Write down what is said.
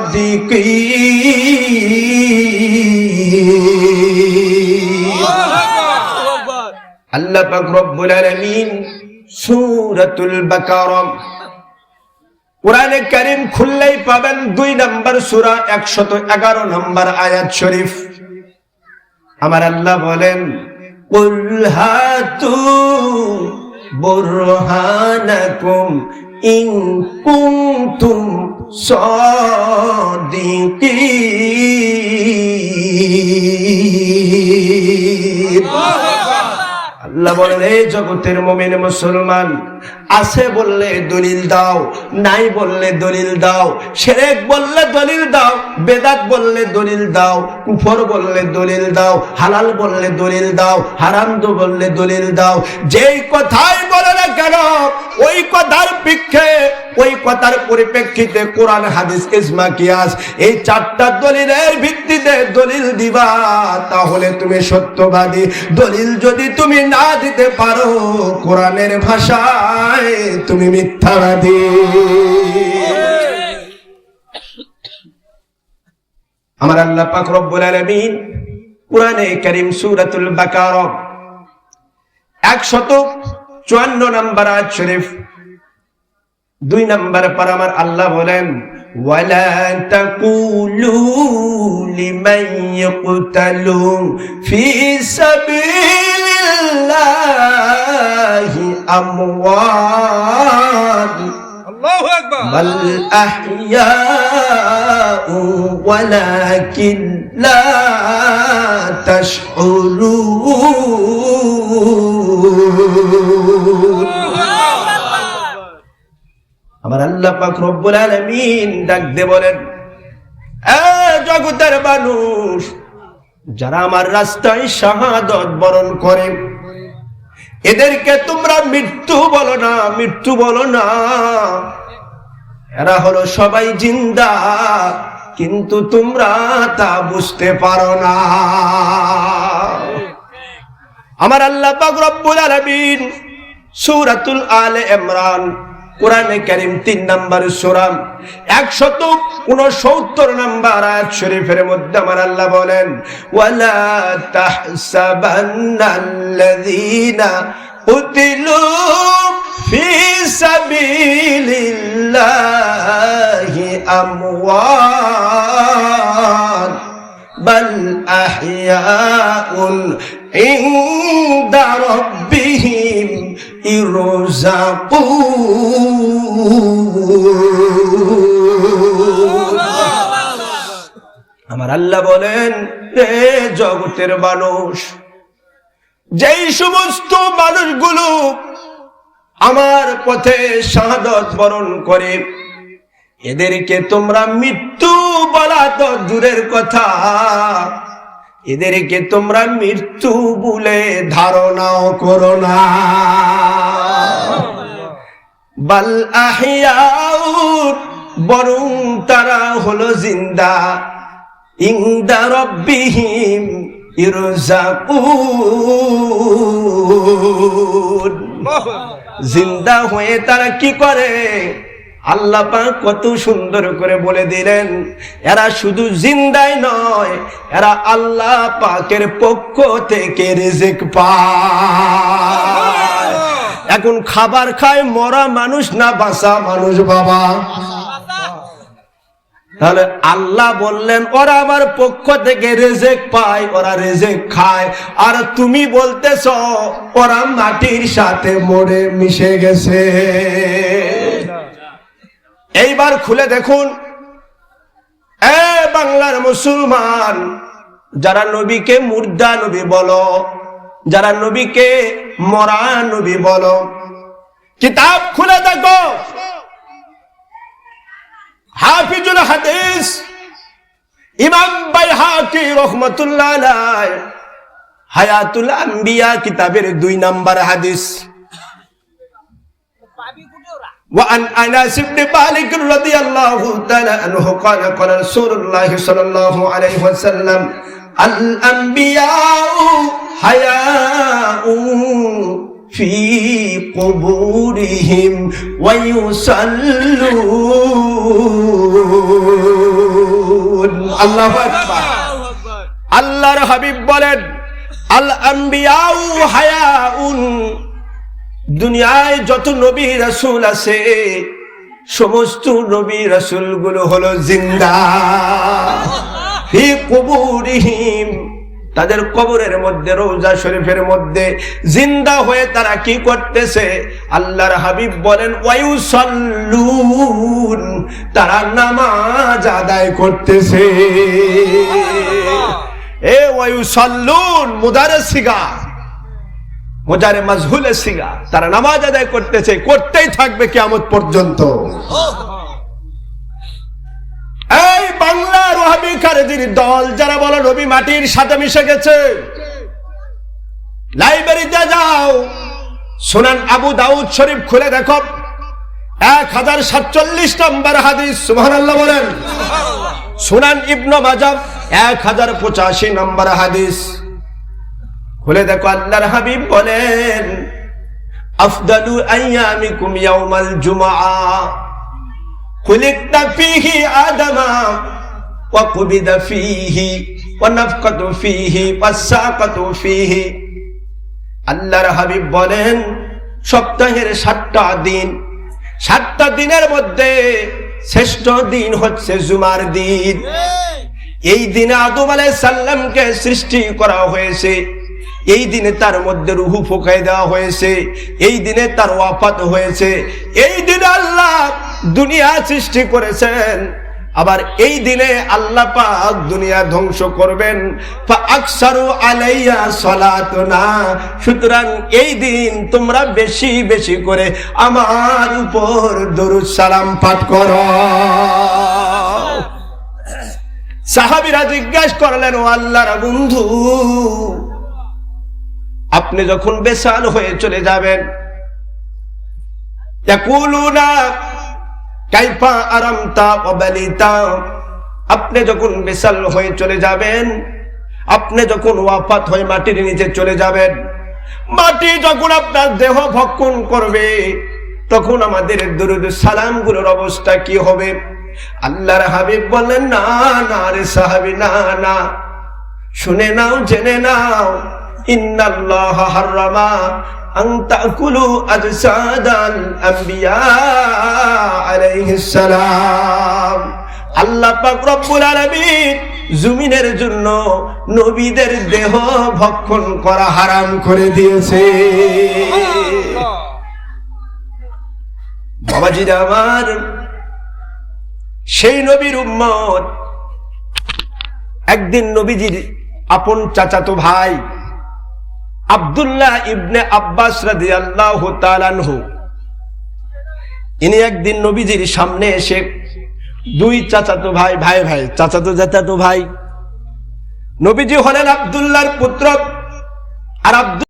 সাদিকিন। আল্লাহ পাক রব্বুল আলামিন সূরাতুল বাকারা কুরআনে কারীম খুললেই পাবেন 2 নম্বর সূরা 111 নম্বর আয়াত শরীফ। আমার আল্লাহ বলেন, কুল হাতু বুরহানাকুম ইন কুনতুম সাদিকিন। আল্লাহ বলেন, এই জগতের মুমিন মুসলমান, আছে বললে দলিল দাও, নাই বললে দলিল দাও, শিরক বললে দলিল দাও, বেদাত বললে দলিল দাও, কুফর বললে দলিল দাও, হালাল বললে দলিল দাও, হারাম বললে দলিল দাও। যেই কথাই বলে না কেন ওই কথার পক্ষে, ওই কথার পরিপ্রেক্ষিতে কোরআন, হাদিস, ইজমা, কিয়াস, এই 4টা দলিলের ভিত্তিতে দলিল দিবা, তাহলে তুমি সত্যবাদী। দলিল যদি তুমি না দিতে পারো কোরআনের ভাষায়, তুমি মিথ্যাবাদী। আমার আল্লাহ পাক রব্বুল আলামিন কুরআনে কারীম সূরাতুল বাকারা 154 নম্বর আয়াত শরীফ 2 নম্বর পর আমার আল্লাহ বলেন, ওয়ালা তাকুলু লিমান ইয়াকতালু ফি সাবিলিল্লাহি আমওয়াত, আল্লাহু আকবার, বাল আহইয়াউ ওয়ালাকিন লা তাশউরুন। আমার আল্লাহ পাক রব্বুল আলামিন ডাক দিয়ে বলেন, এ জগতের মানুষ, যারা আমার রাস্তায় শাহাদাত বরণ করে, এদেরকে তোমরা মৃত্যু বলো না, মৃত্যু বলো না। এরা হলো সবাই জিন্দা, কিন্তু তোমরা তা বুঝতে পারো না। আমার আল্লাহ পাক রব্বুল আলামিন সূরাতুল আলে ইমরান কুরআনে কারীম 3 নম্বর সূরা 169 নম্বর আয়াত শরীফের মধ্যে আমার আল্লাহ বলেন, ওয়ালা তাহসাবান্নাল্লাযীনা কুতিলু ফি সাবিলিল্লাহি আমওয়াত, বাল আহইয়াউন ইনদা রাব্বিহিম ইরযাকুন। আমার আল্লাহ বলেন, হে জগতের মানুষ, যেই সমস্ত মানুষগুলো আমার পথে শাহাদাত বরণ করে, এদেরকে তোমরা মৃত্যু বলা তো দূরের কথা, এদেরকে তোমরা মৃত্যু বলে ধারণাও করো না। বাল আহইয়াউ, বরং তারা হলো জিন্দা, ইনদা রাব্বিহিম ইরযাকুন। জিন্দা হয়ে তারা কি করে? আল্লাহ পাক কত সুন্দর করে বলে দিলেন, এরা শুধু জিন্দাই নয়, এরা আল্লাহ পাকের পক্ষ থেকে রিজিক পায়। এখন খাবার খায় মরা মানুষ না বাঁচা মানুষ বাবা? তাহলে আল্লাহ বললেন ওরা আমার পক্ষ থেকে রিজিক পায়, ওরা রিজিক খায়, আর তুমি বলতেছ ওরা মাটির সাথে মরে মিশে গেছে। এইবার খুলে দেখুন, এ বাংলার মুসলমান, যারা নবীকে মুর্দা নবী বলো, যারা নবীকে মরা নবী বলো, কিতাব খুলে দেখো। হাফিজুল হাদিস ইমাম বাইহাকি রহমাতুল্লাহ আলাইহি হায়াতুল আম্বিয়া কিতাবের 2 নম্বর হাদিস, وعن أنس بن مالك رضي الله تعالى عنه قال قال رسول الله صلى الله عليه وسلم الأنبياء حياء في قبورهم ويصلون আল্লাহু আকবার। আল্লাহর হাবিব বলেন আল আম্বিয়াউ হায়াউন, দুনিয়ায় যত নবী রাসূল আছে সমস্ত নবী রাসূল গুলো হলো জিন্দা। ফি কুবুরিহিম, তাদের কবরের মধ্যে, রওজা শরীফের মধ্যে জিন্দা হয়ে তারা কি করতেছে? আল্লাহর হাবিব বলেন ওয়ায়ুসাল্লুন, তারা নামাজ আদায় করতেছে। এ ওয়ায়ুসাল্লুন মুদারে সিগা, মুজারে মাজহুলে সিগা, তারা নামাজ আদায় করতেছে, করতেই থাকবে কিয়ামত পর্যন্ত। এই বাংলার ওয়াহাবি খারেজির দল যারা বলে নবী মাটির সাথে মিশে গেছে, লাইব্রেরিতে যাও, সুনান আবু দাউদ শরীফ খুলে দেখো 1047 নম্বর হাদিস, সুবহানাল্লাহ বলেন। সুনান ইবনে মাজাহ 1085 নম্বর হাদিস খুলে দেখো, আল্লাহর হাবিব বলেন আফদালু আইয়ামিকুম ইয়াউমাল জুমআ খুলিকতা ফীহি আদামা ওয়া কুবিদা ফীহি ওয়া নাফকাতু ফীহি ওয়াসাকাতু ফীহি। আল্লাহর হাবিব বলেন সপ্তাহের 7টা দিন, 7টা দিনের মধ্যে শ্রেষ্ঠ দিন হচ্ছে জুমার দিন। এই দিনে আদম আলাইহিস সালামকে সৃষ্টি করা হয়েছে, এই দিনে তার মধ্যে রূহ ফুঁকায় দেওয়া হয়েছে, এই দিনে তার ওয়াফাত হয়েছে, এই দিনে আল্লাহ দুনিয়া সৃষ্টি করেছেন, আবার এই দিনে আল্লাহ পাক দুনিয়া ধ্বংস করবেন। ফাআকসারু আলাইয়া সালাতুনা, সুতরাং এই দিন তোমরা বেশি বেশি করে আমার উপর দরুদ সালাম পাঠ করো। সাহাবীরা জিজ্ঞাসা করলেন ও আল্লাহর বন্ধু, আপনি যখন বেসাল হয়ে চলে যাবেন, ইয়াকুলুনা কাইফা আরামতা ওয়া বালিতা, আপনি যখন বেসাল হয়ে চলে যাবেন, আপনি যখন ওয়াফাত হয়ে মাটির নিচে চলে যাবেন, মাটি যখন আপনার দেহ ভক্ষণ করবে, তখন আমাদের দরুদ সালাম গুলোর অবস্থা কি হবে? আল্লাহর হাবিব বলেন না না রে সাহাবী, না না, শুনে নাও, জেনে নাও, ইন্নাল্লাহা হারামা আন তাকুলু আজসাদাল আম্বিয়া আলাইহিস সালাম। আল্লাহ পাক রব্বুল আলামিন জমিনের জন্য নবীদের দেহ ভক্ষণ করা হারাম করে দিয়েছে। বাবাজিরা আমার, সেই নবীর উম্মত একদিন নবীজির আপন চাচাতো ভাই আব্দুল্লাহ ইবনে আব্বাস রাদিয়াল্লাহু তাআলা আনহু, ইনি একদিন নবীজির সামনে এসে, দুই চাচাতো ভাই, ভাই ভাই চাচাতো ভাই, নবীজি হলেন আব্দুল্লাহর পুত্র, আর